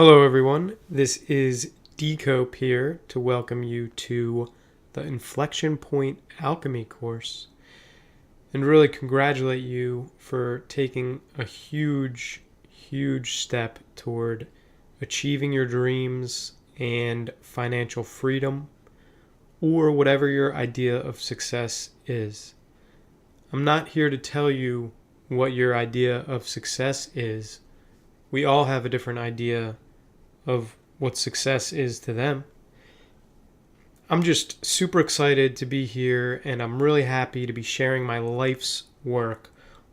Hello everyone, this is Decope here to welcome you to the Inflection Point Alchemy course and really congratulate you for taking a huge step toward achieving your dreams and financial freedom or whatever your idea of success is. I'm not here to tell you what your idea of success is. We all have a different idea of what success is to them. I'm just super excited to be here, and I'm really happy to be sharing my life's work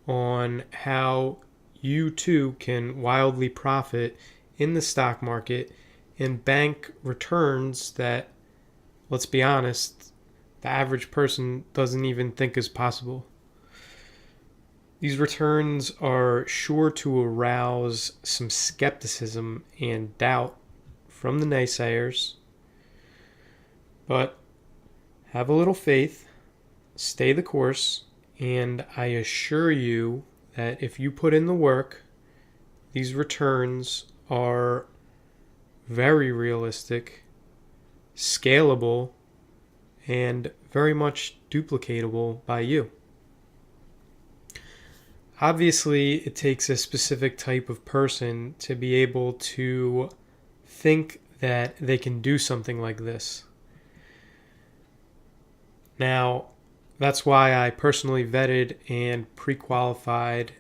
on how you too can wildly profit in the stock market and bank returns that, let's be honest, the average person doesn't even think is possible. These returns are sure to arouse some skepticism and doubt from the naysayers. But have a little faith, stay the course, and I assure you that if you put in the work, these returns are very realistic, scalable, and very much duplicatable by you. Obviously, it takes a specific type of person to be able to think that they can do something like this. Now, that's why I personally vetted and pre-qualified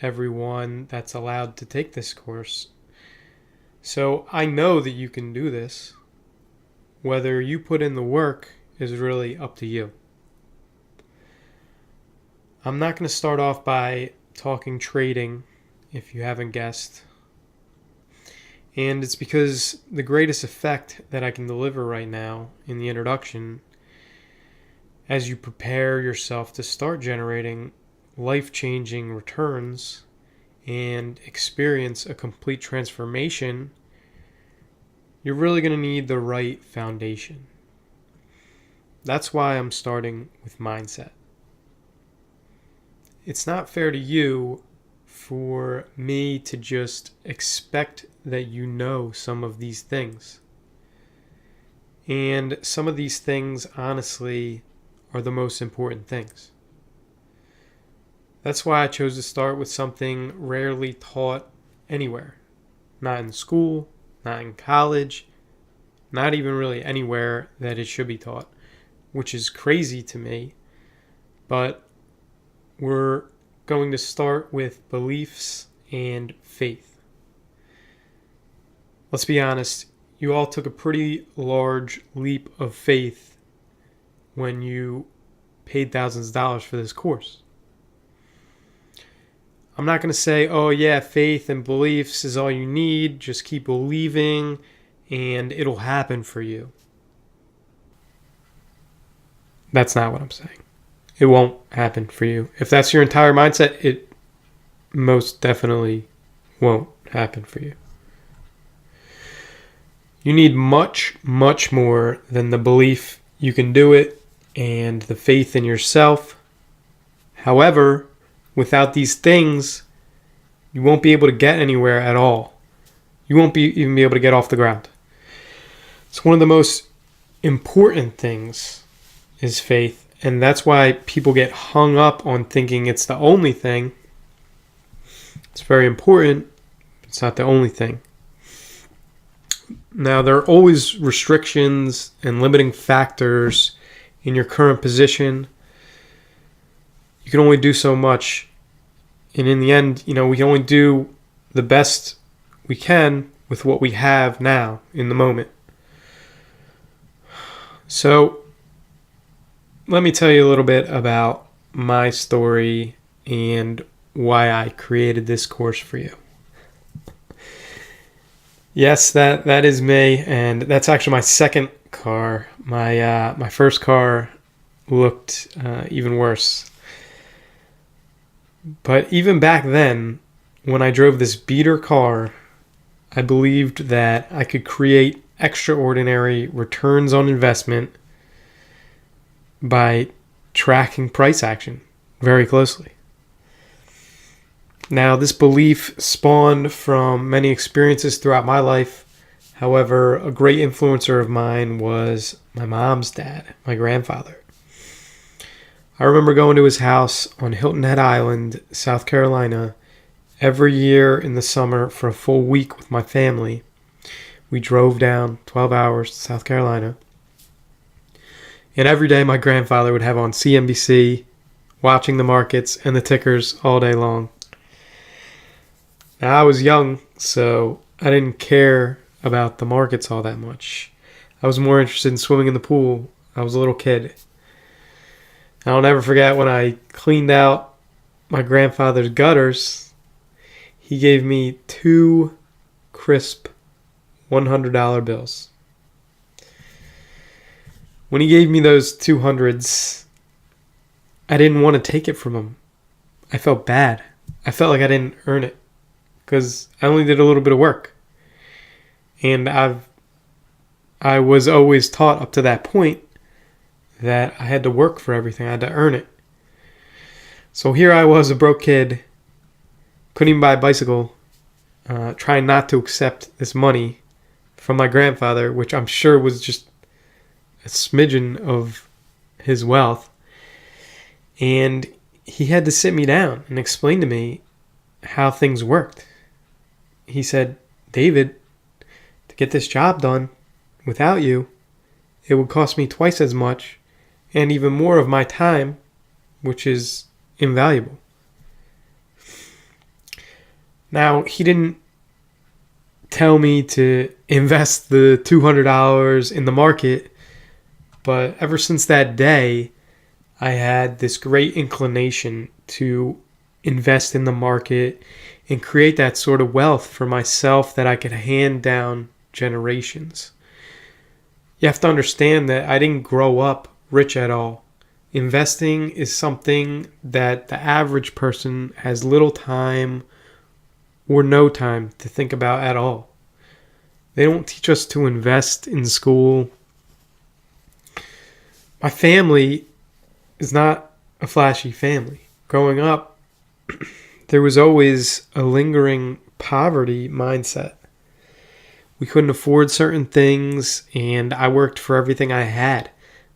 everyone that's allowed to take this course. So I know that you can do this. Whether you put in the work is really up to you. I'm not going to start off by talking trading, if you haven't guessed. And it's because the greatest effect that I can deliver right now in the introduction, as you prepare yourself to start generating life-changing returns and experience a complete transformation, you're really going to need the right foundation. That's why I'm starting with mindset. It's not fair to you for me to just expect that you know some of these things. And some of these things, honestly, are the most important things. That's why I chose to start with something rarely taught anywhere. Not in school, not in college, not even really anywhere that it should be taught, which is crazy to me. But we're going to start with beliefs and faith. Let's be honest, you all took a pretty large leap of faith when you paid thousands of dollars for this course. I'm not going to say, oh yeah, faith and beliefs is all you need. Just keep believing and it'll happen for you. That's not what I'm saying. It won't happen for you. If that's your entire mindset, it most definitely won't happen for you. You need much more than the belief you can do it and the faith in yourself. However, without these things, you won't be able to get anywhere at all. You won't even be able to get off the ground. It's one of the most important things is faith. And that's why people get hung up on thinking it's the only thing. It's very important. It's not the only thing. Now, there are always restrictions and limiting factors in your current position. You can only do so much. And in the end, we can only do the best we can with what we have now in the moment. So, let me tell you a little bit about my story and why I created this course for you. Yes, that is me, and that's actually my second car. My first car looked even worse. But even back then, when I drove this beater car, I believed that I could create extraordinary returns on investment by tracking price action very closely. Now, this belief spawned from many experiences throughout my life. However, a great influencer of mine was my mom's dad, my grandfather. I remember going to his house on Hilton Head Island, South Carolina, every year in the summer for a full week with my family. We drove down 12 hours to South Carolina. And every day my grandfather would have on CNBC, watching the markets and the tickers all day long. Now, I was young, so I didn't care about the markets all that much. I was more interested in swimming in the pool. I was a little kid. I'll never forget when I cleaned out my grandfather's gutters, he gave me 2 crisp $100 bills. When he gave me those 200s, I didn't want to take it from him. I felt bad. I felt like I didn't earn it because I only did a little bit of work. And I was always taught up to that point that I had to work for everything. I had to earn it. So here I was, a broke kid, couldn't even buy a bicycle, trying not to accept this money from my grandfather, which I'm sure was just a smidgen of his wealth. And he had to sit me down and explain to me how things worked. He said, David, to get this job done without you, it would cost me twice as much and even more of my time, which is invaluable. Now, he didn't tell me to invest the $200 in the market, but ever since that day, I had this great inclination to invest in the market and create that sort of wealth for myself that I could hand down generations. You have to understand that I didn't grow up rich at all. Investing is something that the average person has little time or no time to think about at all. They don't teach us to invest in school. My family is not a flashy family. Growing up, there was always a lingering poverty mindset. We couldn't afford certain things, and I worked for everything I had.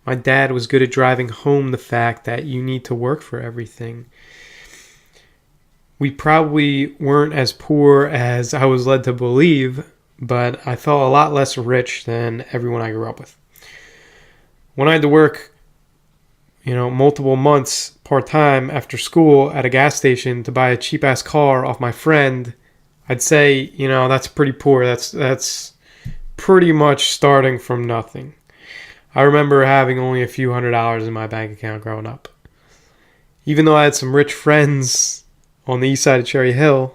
My dad was good at driving home the fact that you need to work for everything. We probably weren't as poor as I was led to believe, but I felt a lot less rich than everyone I grew up with. When I had to work, multiple months part-time after school at a gas station to buy a cheap-ass car off my friend, I'd say, that's pretty poor. That's pretty much starting from nothing. I remember having only a few $100s in my bank account growing up. Even though I had some rich friends on the east side of Cherry Hill,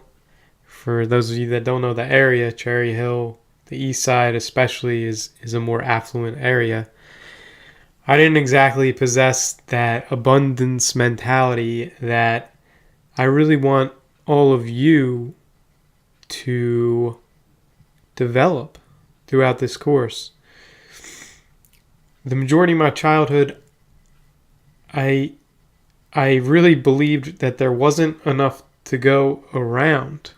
for those of you that don't know the area, Cherry Hill, the east side especially, is a more affluent area. I didn't exactly possess that abundance mentality that I really want all of you to develop throughout this course. The majority of my childhood, I really believed that there wasn't enough to go around.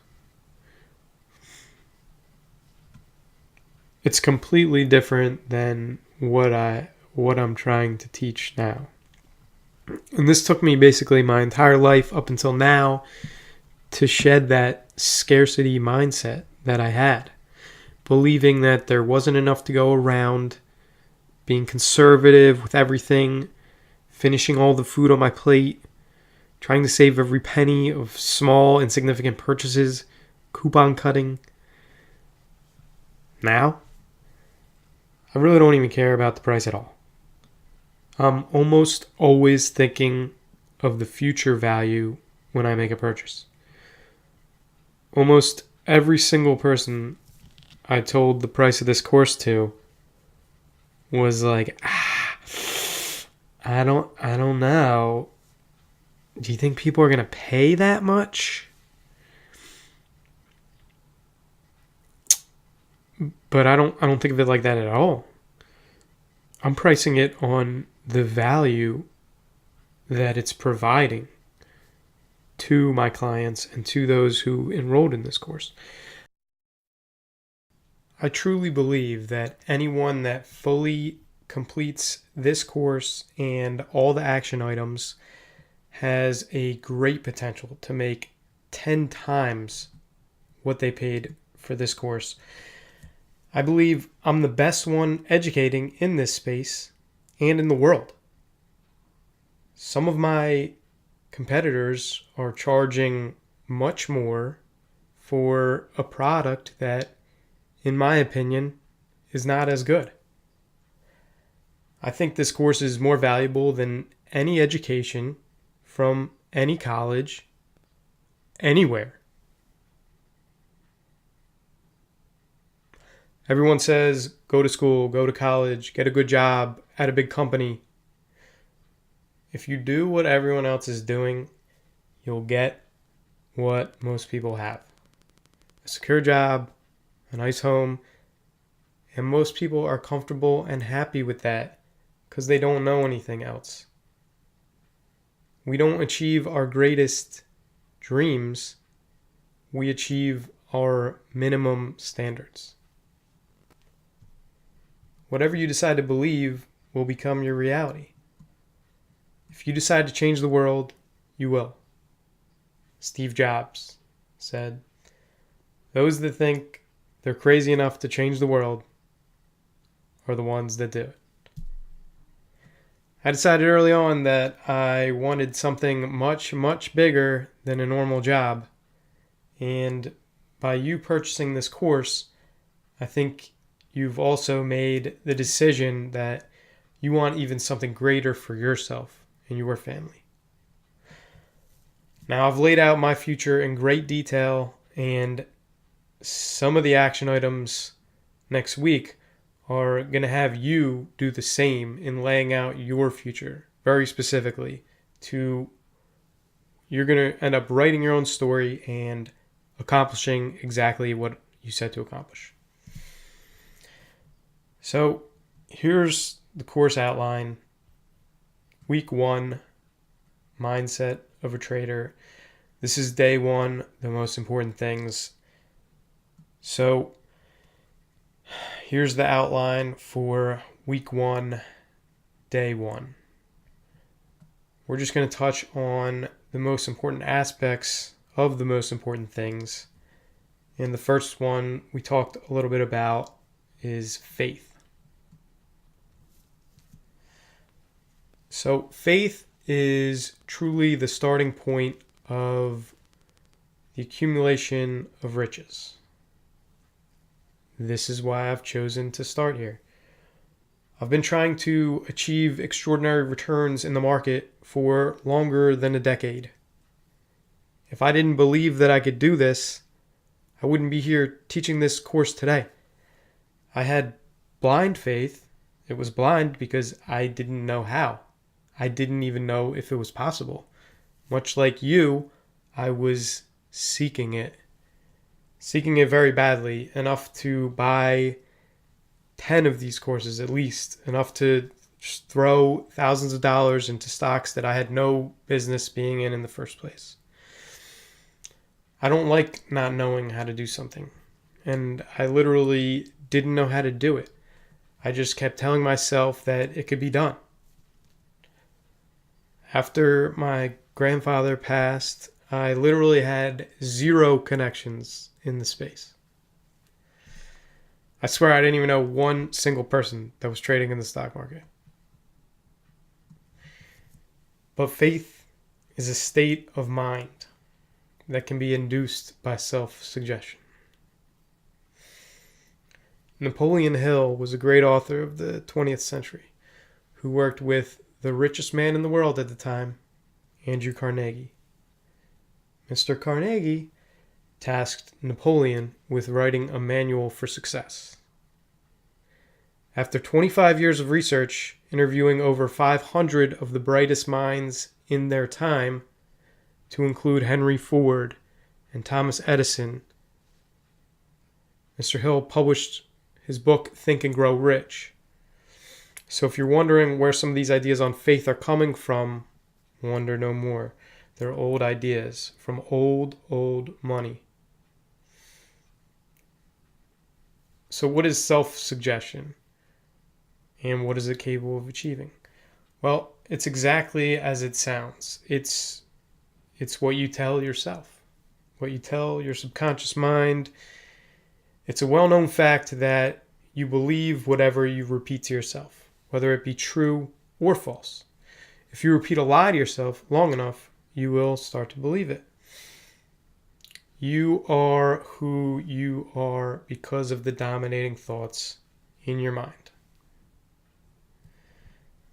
It's completely different than what I'm trying to teach now. And this took me basically my entire life up until now to shed that scarcity mindset that I had, believing that there wasn't enough to go around, being conservative with everything, finishing all the food on my plate, trying to save every penny of small, insignificant purchases, coupon cutting. Now, I really don't even care about the price at all. I'm almost always thinking of the future value when I make a purchase. Almost every single person I told the price of this course to was like, I don't know. Do you think people are going to pay that much? But I don't think of it like that at all. I'm pricing it on the value that it's providing to my clients and to those who enrolled in this course. I truly believe that anyone that fully completes this course and all the action items has a great potential to make 10 times what they paid for this course. I believe I'm the best one educating in this space and in the world. Some of my competitors are charging much more for a product that, in my opinion, is not as good. I think this course is more valuable than any education from any college, anywhere. Everyone says, go to school, go to college, get a good job at a big company. If you do what everyone else is doing, you'll get what most people have. A secure job, a nice home, and most people are comfortable and happy with that because they don't know anything else. We don't achieve our greatest dreams, we achieve our minimum standards. Whatever you decide to believe will become your reality. If you decide to change the world, you will. Steve Jobs said, "Those that think they're crazy enough to change the world are the ones that do it." I decided early on that I wanted something much, much bigger than a normal job. And by you purchasing this course, I think you've also made the decision that you want even something greater for yourself and your family. Now, I've laid out my future in great detail, and some of the action items next week are going to have you do the same in laying out your future very specifically. You're going to end up writing your own story and accomplishing exactly what you set to accomplish. So here's the course outline. Week 1, mindset of a trader. This is day 1, the most important things. So here's the outline for week 1, day 1. We're just going to touch on the most important aspects of the most important things. And the first one we talked a little bit about is faith. So faith is truly the starting point of the accumulation of riches. This is why I've chosen to start here. I've been trying to achieve extraordinary returns in the market for longer than a decade. If I didn't believe that I could do this, I wouldn't be here teaching this course today. I had blind faith. It was blind because I didn't know how. I didn't even know if it was possible. Much like you, I was seeking it very badly, enough to buy 10 of these courses at least, enough to just throw thousands of dollars into stocks that I had no business being in the first place. I don't like not knowing how to do something, and I literally didn't know how to do it. I just kept telling myself that it could be done. After my grandfather passed, I literally had 0 connections in the space. I swear I didn't even know one single person that was trading in the stock market. But faith is a state of mind that can be induced by self-suggestion. Napoleon Hill was a great author of the 20th century who worked with the richest man in the world at the time, Andrew Carnegie. Mr. Carnegie tasked Napoleon with writing a manual for success. After 25 years of research, interviewing over 500 of the brightest minds in their time, to include Henry Ford and Thomas Edison, Mr. Hill published his book, Think and Grow Rich. So if you're wondering where some of these ideas on faith are coming from, wonder no more. They're old ideas from old money. So what is self-suggestion? And what is it capable of achieving? Well, it's exactly as it sounds. It's what you tell yourself, what you tell your subconscious mind. It's a well-known fact that you believe whatever you repeat to yourself, whether it be true or false. If you repeat a lie to yourself long enough, you will start to believe it. You are who you are because of the dominating thoughts in your mind.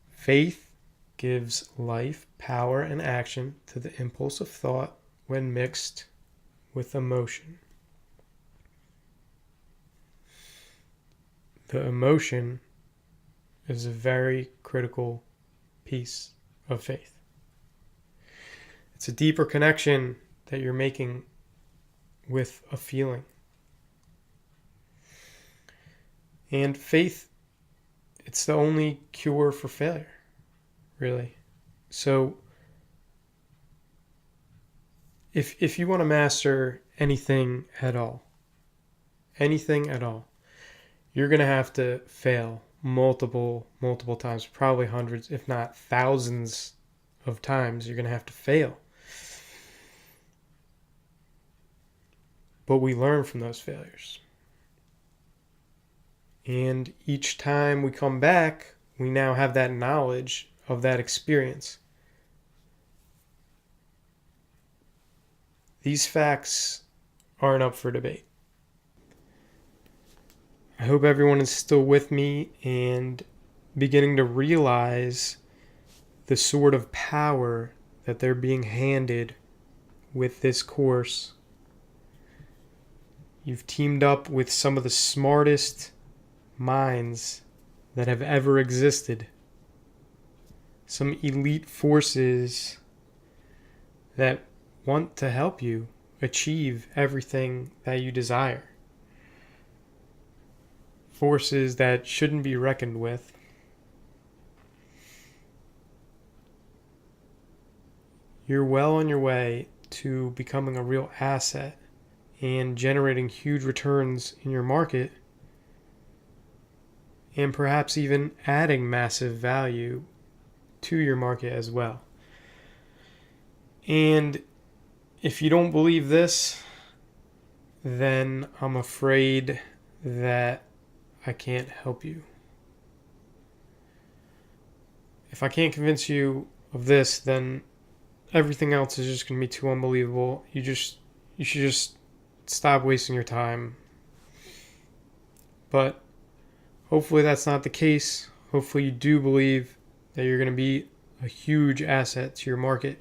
Faith gives life, power, and action to the impulse of thought when mixed with emotion. The emotion is a very critical piece of faith. It's a deeper connection that you're making with a feeling. And faith, it's the only cure for failure, really. So if you want to master anything at all, you're going to have to fail multiple times, probably hundreds, if not thousands of times. You're going to have to fail. But we learn from those failures. And each time we come back, we now have that knowledge of that experience. These facts aren't up for debate. I hope everyone is still with me and beginning to realize the sort of power that they're being handed with this course. You've teamed up with some of the smartest minds that have ever existed. Some elite forces that want to help you achieve everything that you desire. Forces that shouldn't be reckoned with. You're well on your way to becoming a real asset and generating huge returns in your market, and perhaps even adding massive value to your market as well. And if you don't believe this, then I'm afraid that I can't help you. If I can't convince you of this, then everything else is just going to be too unbelievable. You should just stop wasting your time. But hopefully that's not the case. Hopefully you do believe that you're going to be a huge asset to your market.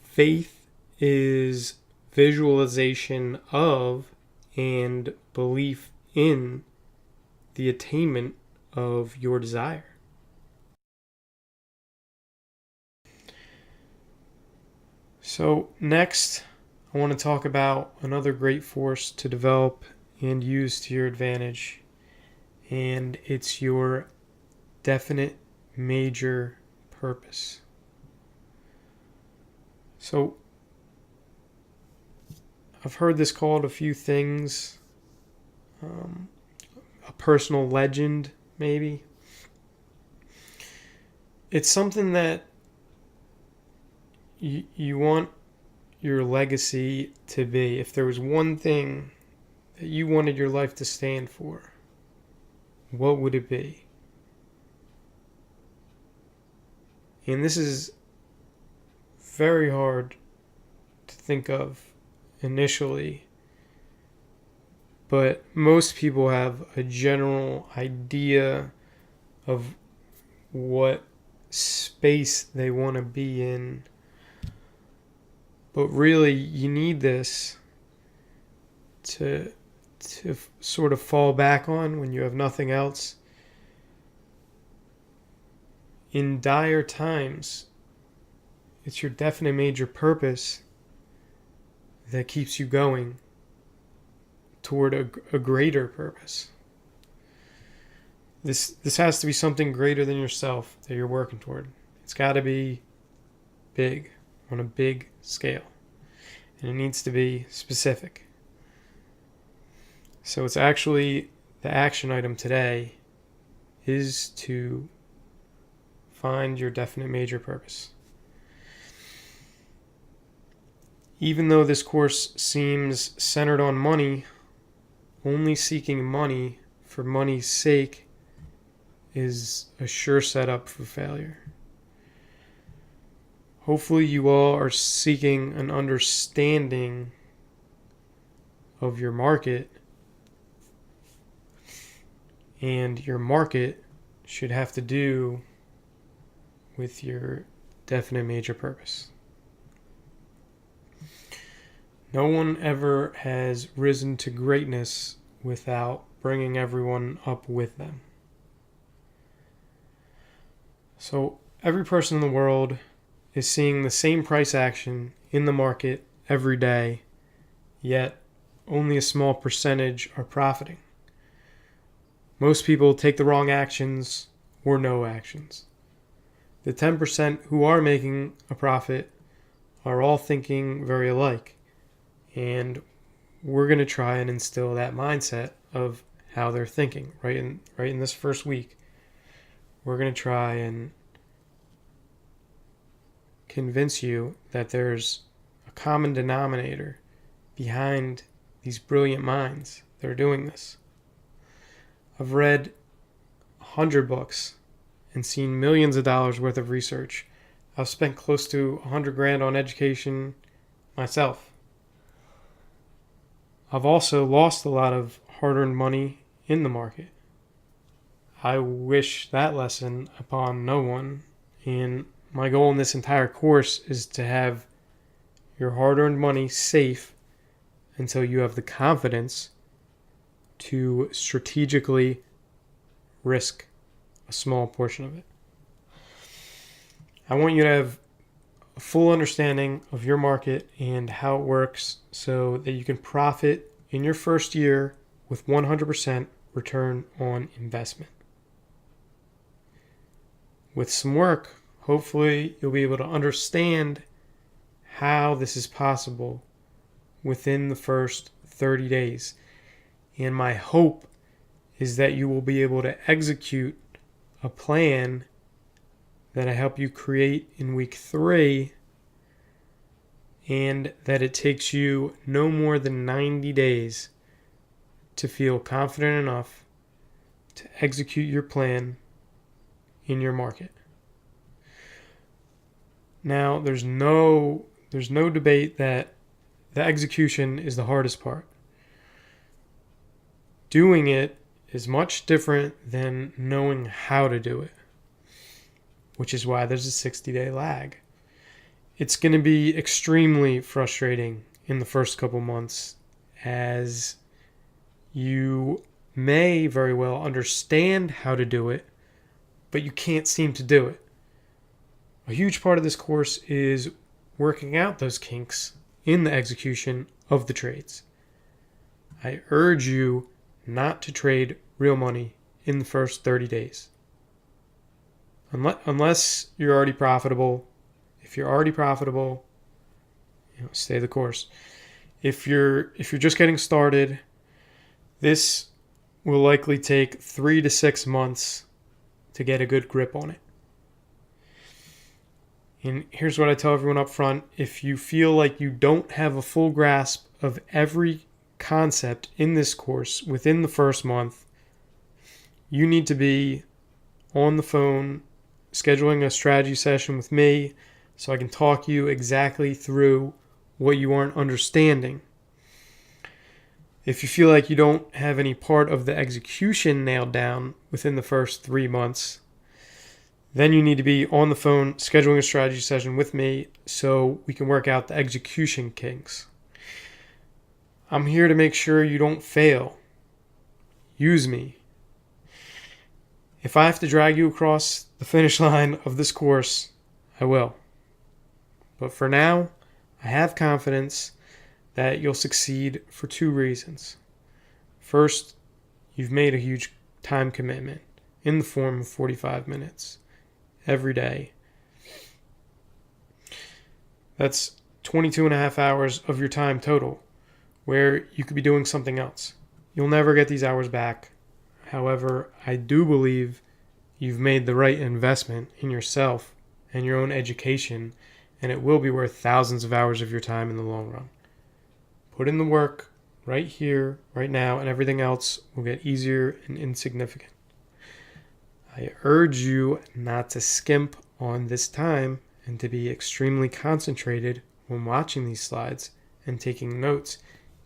Faith is visualization of and belief in the attainment of your desire. So next, I want to talk about another great force to develop and use to your advantage, and it's your definite major purpose. So I've heard this called a few things, a personal legend, maybe. It's something that you want your legacy to be. If there was one thing that you wanted your life to stand for, what would it be? And this is very hard to think of initially, but most people have a general idea of what space they want to be in. But really, you need this to sort of fall back on when you have nothing else. In dire times, it's your definite major purpose that keeps you going toward a greater purpose. This has to be something greater than yourself that you're working toward. It's got to be big, on a big scale. And it needs to be specific. So it's actually the action item today is to find your definite major purpose. Even though this course seems centered on money, only seeking money for money's sake is a sure setup for failure. Hopefully you all are seeking an understanding of your market, and your market should have to do with your definite major purpose. No one ever has risen to greatness without bringing everyone up with them. So every person in the world is seeing the same price action in the market every day, yet only a small percentage are profiting. Most people take the wrong actions or no actions. The 10% who are making a profit are all thinking very alike. And we're going to try and instill that mindset of how they're thinking right in this first week. We're going to try and convince you that there's a common denominator behind these brilliant minds that are doing this. I've read 100 books and seen millions of dollars worth of research. I've spent close to $100,000 on education myself. I've also lost a lot of hard-earned money in the market. I wish that lesson upon no one, and my goal in this entire course is to have your hard-earned money safe until you have the confidence to strategically risk a small portion of it. I want you to have a full understanding of your market and how it works so that you can profit in your first year with 100% return on investment. With some work, hopefully you'll be able to understand how this is possible within the first 30 days. And my hope is that you will be able to execute a plan that I help you create in week 3, and that it takes you no more than 90 days to feel confident enough to execute your plan in your market. Now, there's no debate that the execution is the hardest part. Doing it is much different than knowing how to do it, which is why there's a 60-day lag. It's going to be extremely frustrating in the first couple months, as you may very well understand how to do it, but you can't seem to do it. A huge part of this course is working out those kinks in the execution of the trades. I urge you not to trade real money in the first 30 days. Unless you're already profitable. If you're already profitable, stay the course. If you're just getting started, this will likely take 3 to 6 months to get a good grip on it. And here's what I tell everyone up front. If you feel like you don't have a full grasp of every concept in this course within the first month, you need to be on the phone scheduling a strategy session with me so I can talk you exactly through what you aren't understanding. If you feel like you don't have any part of the execution nailed down within the first 3 months, then you need to be on the phone scheduling a strategy session with me so we can work out the execution kinks. I'm here to make sure you don't fail. Use me. If I have to drag you across the finish line of this course, I will. But for now, I have confidence that you'll succeed for 2 reasons. First, you've made a huge time commitment in the form of 45 minutes every day. That's 22 and a half hours of your time total where you could be doing something else. You'll never get these hours back. However, I do believe you've made the right investment in yourself and your own education, and it will be worth thousands of hours of your time in the long run. Put in the work right here, right now, and everything else will get easier and insignificant. I urge you not to skimp on this time and to be extremely concentrated when watching these slides and taking notes,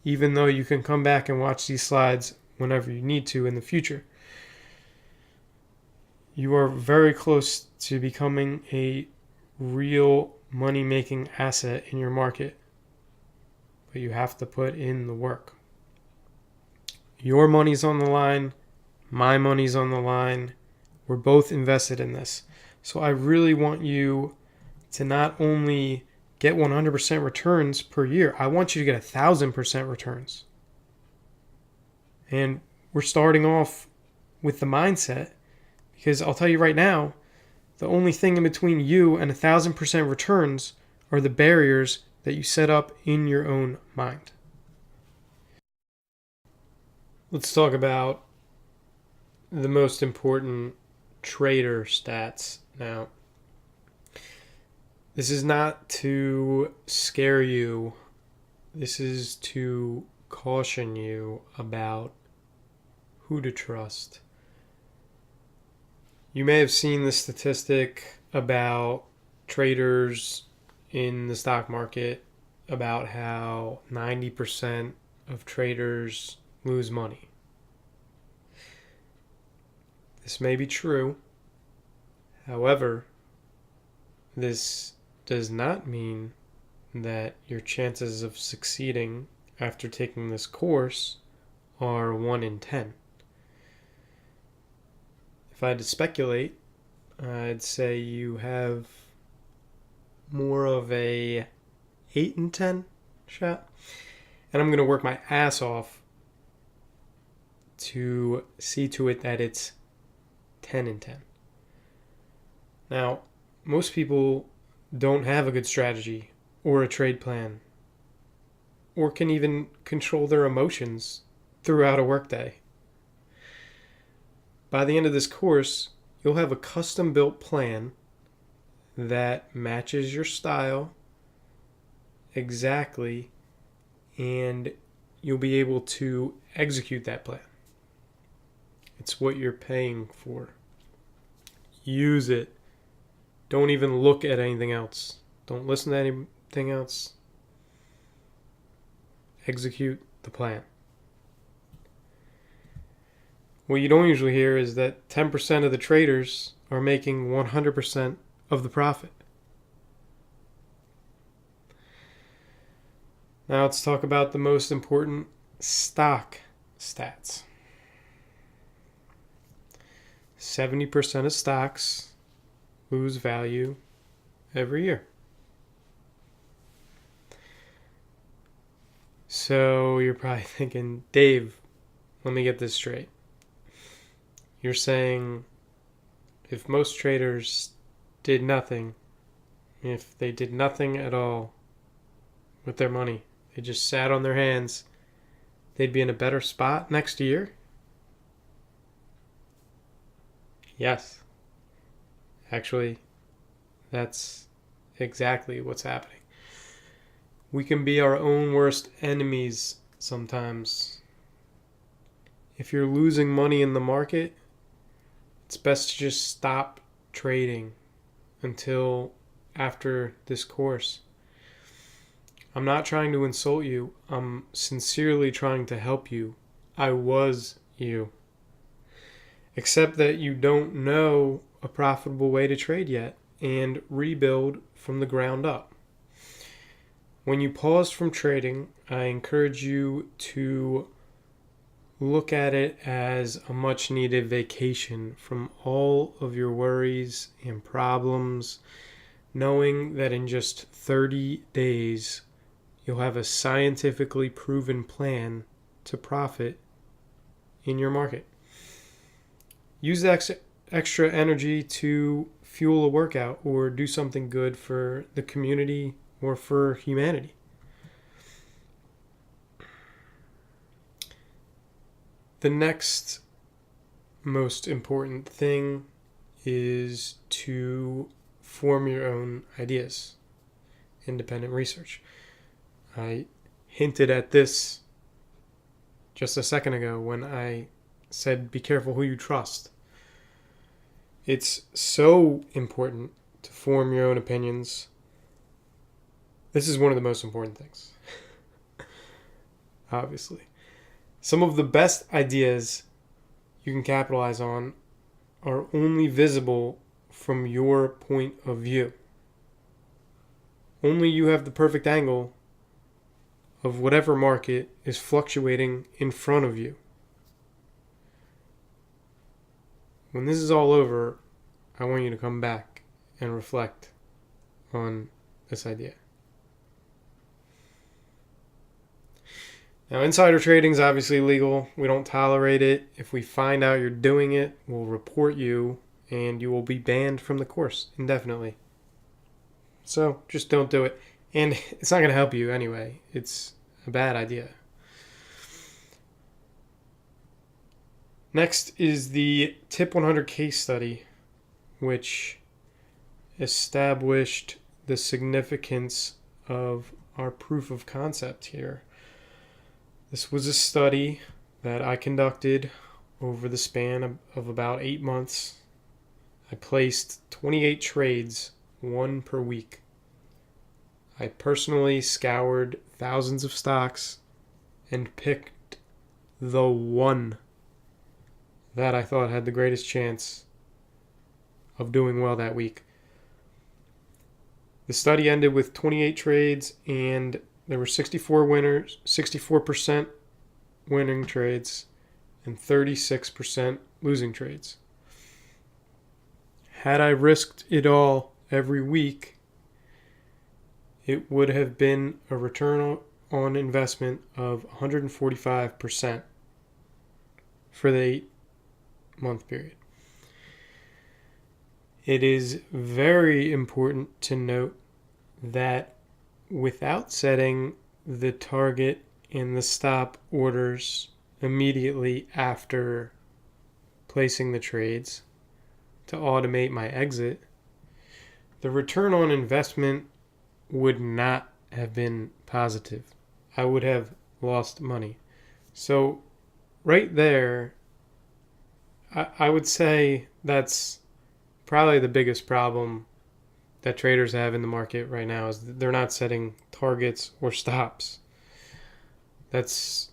even though you can come back and watch these slides whenever you need to in the future. You are very close to becoming a real money-making asset in your market, but you have to put in the work. Your money's on the line, my money's on the line. We're both invested in this. So I really want you to not only get 100% returns per year, I want you to get 1,000% returns. And we're starting off with the mindset, because I'll tell you right now, the only thing in between you and 1,000% returns are the barriers that you set up in your own mind. Let's talk about the most important trader stats now. This is not to scare you. This is to caution you about who to trust. You may have seen the statistic about traders in the stock market about how 90% of traders lose money. This may be true. However, this does not mean that your chances of succeeding after taking this course are 1 in 10. If I had to speculate, I'd say you have more of a 8 in 10 shot. And I'm going to work my ass off to see to it that it's 10 in 10. Now, most people don't have a good strategy or a trade plan, or can even control their emotions throughout a workday. By the end of this course, you'll have a custom-built plan that matches your style exactly, and you'll be able to execute that plan. It's what you're paying for. Use it. Don't even look at anything else. Don't listen to anything else. Execute the plan. What you don't usually hear is that 10% of the traders are making 100% of the profit. Now let's talk about the most important stock stats. 70% of stocks lose value every year. So you're probably thinking, Dave, let me get this straight. You're saying if most traders did nothing, if they did nothing at all with their money, they just sat on their hands, they'd be in a better spot next year? Yes. Actually, that's exactly what's happening. We can be our own worst enemies sometimes. If you're losing money in the market, it's best to just stop trading until after this course. I'm not trying to insult you. I'm sincerely trying to help you. I was you. Except that you don't know a profitable way to trade yet and rebuild from the ground up. When you pause from trading, I encourage you to look at it as a much needed vacation from all of your worries and problems, knowing that in just 30 days, you'll have a scientifically proven plan to profit in your market. Use that extra energy to fuel a workout or do something good for the community or for humanity. The next most important thing is to form your own ideas. Independent research. I hinted at this just a second ago when I said be careful who you trust. It's so important to form your own opinions. This is one of the most important things. Obviously. Some of the best ideas you can capitalize on are only visible from your point of view. Only you have the perfect angle of whatever market is fluctuating in front of you. When this is all over, I want you to come back and reflect on this idea. Now, insider trading is obviously illegal. We don't tolerate it. If we find out you're doing it, we'll report you, and you will be banned from the course indefinitely. So, just don't do it. And it's not going to help you anyway. It's a bad idea. Next is the TIP100 case study, which established the significance of our proof of concept here. This was a study that I conducted over the span of about 8 months. I placed 28 trades, 1 per week. I personally scoured thousands of stocks and picked the one that I thought had the greatest chance of doing well that week. The study ended with 28 trades, and there were 64 winners, 64% winning trades, and 36% losing trades. Had I risked it all every week, it would have been a return on investment of 145% for the 8-month period. It is very important to note that without setting the target and the stop orders immediately after placing the trades to automate my exit, the return on investment would not have been positive. I would have lost money. So right there, I would say that's probably the biggest problem that traders have in the market right now, is they're not setting targets or stops. If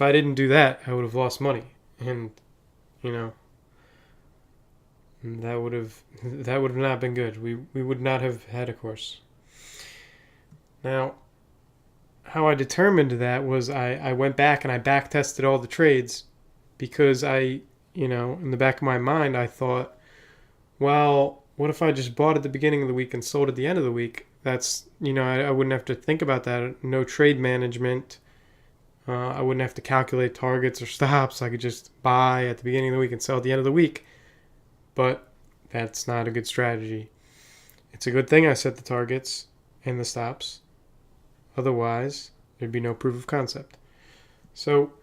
I didn't do that, I would have lost money, and that would have not been good. We would not have had a course. Now, how I determined that was I went back and I back tested all the trades, because in the back of my mind I thought, well, what if I just bought at the beginning of the week and sold at the end of the week? That's, I wouldn't have to think about that. No trade management. I wouldn't have to calculate targets or stops. I could just buy at the beginning of the week and sell at the end of the week. But that's not a good strategy. It's a good thing I set the targets and the stops. Otherwise, there'd be no proof of concept. So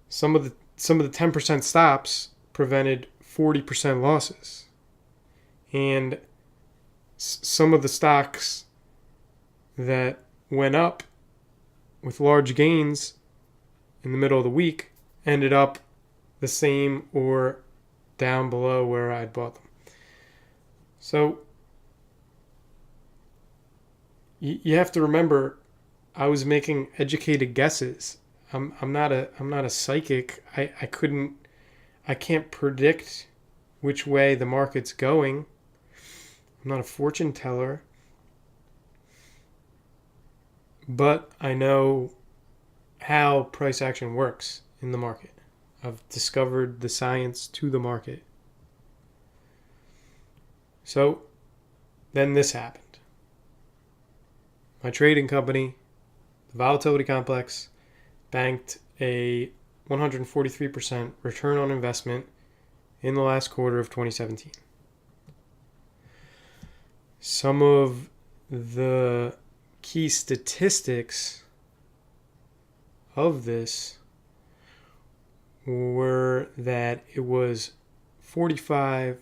some of the 10% stops prevented 40% losses. And some of the stocks that went up with large gains in the middle of the week ended up the same or down below where I'd bought them. So you have to remember, I was making educated guesses. I'm not a psychic. I can't predict which way the market's going. I'm not a fortune teller, but I know how price action works in the market. I've discovered the science to the market. So then this happened. My trading company, the Volatility Complex, banked a 143% return on investment in the last quarter of 2017. Some of the key statistics of this were that it was 54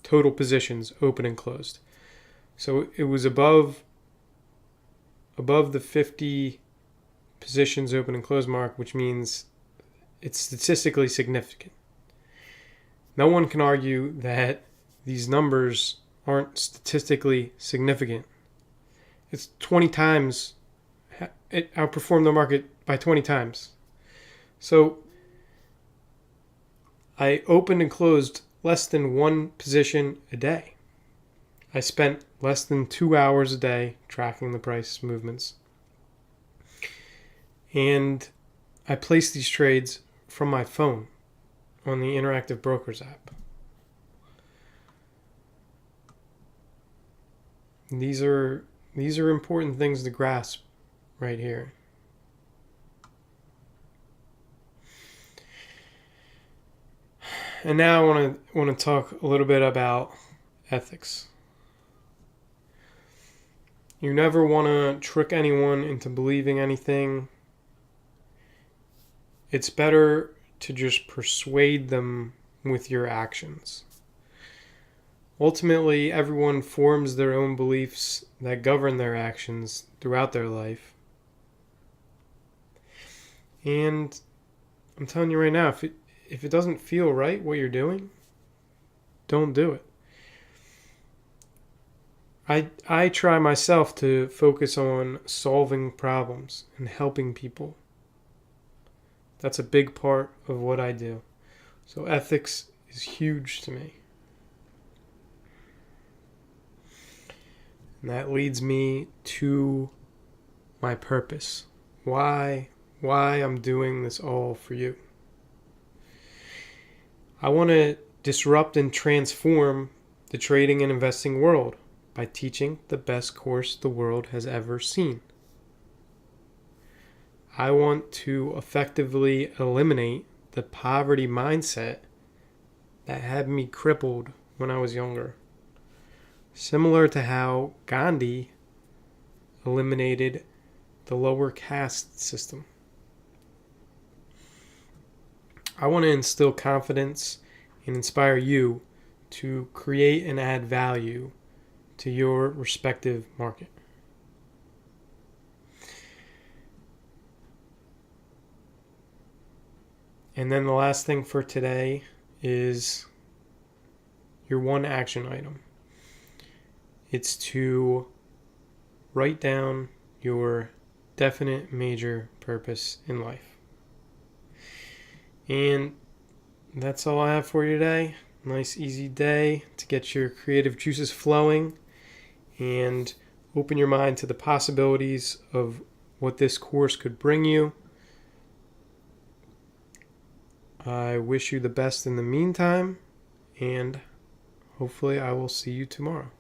total positions open and closed. So it was above the 50 positions open and closed mark, which means it's statistically significant. No one can argue that these numbers aren't statistically significant. It's 20 times, it outperformed the market by 20 times. So I opened and closed less than one position a day. I spent less than 2 hours a day tracking the price movements. And I placed these trades from my phone on the Interactive Brokers app. These are important things to grasp right here. And now I want to talk a little bit about ethics. You never want to trick anyone into believing anything. It's better to just persuade them with your actions. Ultimately, everyone forms their own beliefs that govern their actions throughout their life. And I'm telling you right now, if it doesn't feel right what you're doing, don't do it. I try myself to focus on solving problems and helping people. That's a big part of what I do. So ethics is huge to me. And that leads me to my purpose. Why I'm doing this all for you. I want to disrupt and transform the trading and investing world by teaching the best course the world has ever seen. I want to effectively eliminate the poverty mindset that had me crippled when I was younger. Similar to how Gandhi eliminated the lower caste system. I want to instill confidence and inspire you to create and add value to your respective market. And then the last thing for today is your one action item. It's to write down your definite major purpose in life. And that's all I have for you today. Nice easy day to get your creative juices flowing and open your mind to the possibilities of what this course could bring you. I wish you the best in the meantime, and hopefully I will see you tomorrow.